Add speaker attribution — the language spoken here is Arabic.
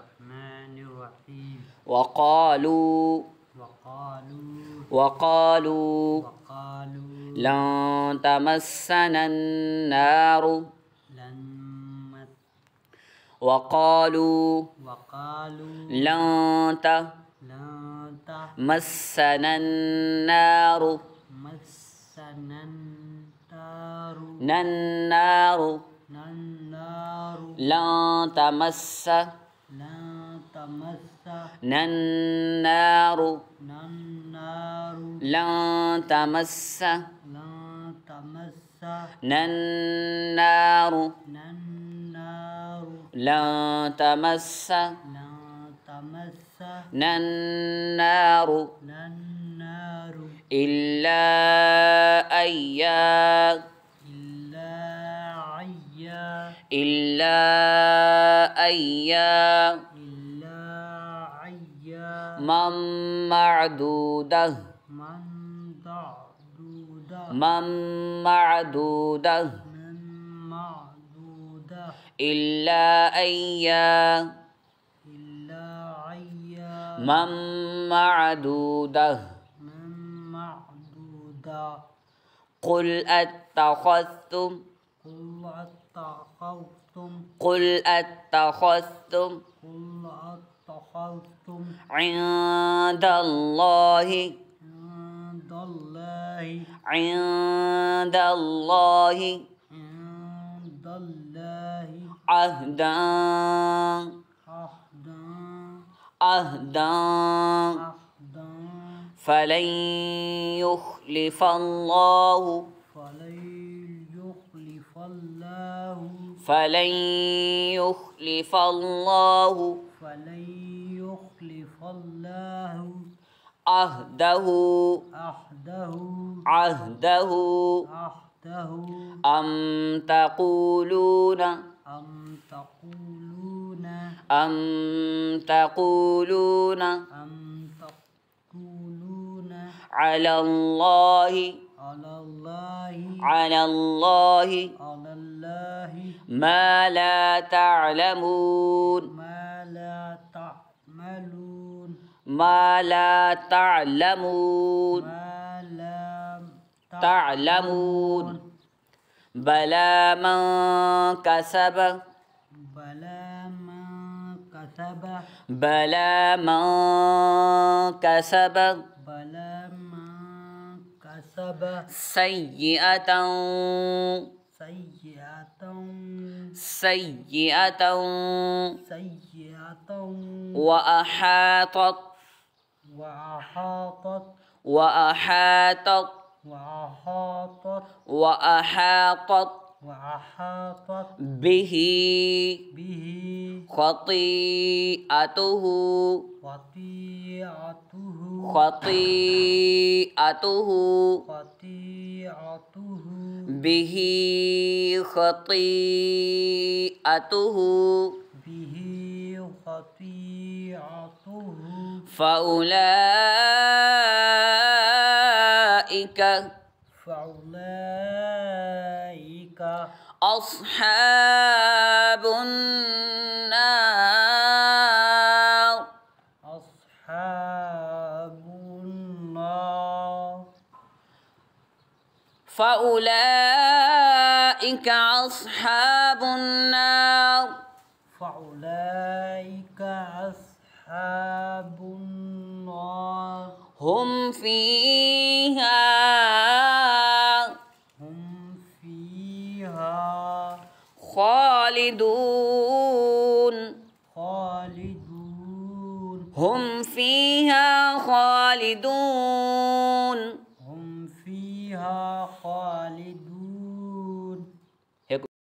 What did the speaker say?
Speaker 1: الرحمن الرحيم
Speaker 2: وقالوا لن تمسنا النار وقالوا لن تمسنا النار لن تمسنا النار لن تمسنا النار لن تمسنا النار إلا أيام معدودة إلا أيام معدودة قل أتخذتم عند الله عهدا فلن يخلف الله عهده أم تقولون على الله ما لا تعلمون بلى من كسب سيئة وأحاطت به خطيئته فأولئك أصحاب النار فأولئك أصحاب النار هم فيها خالدون هم فيها خالدون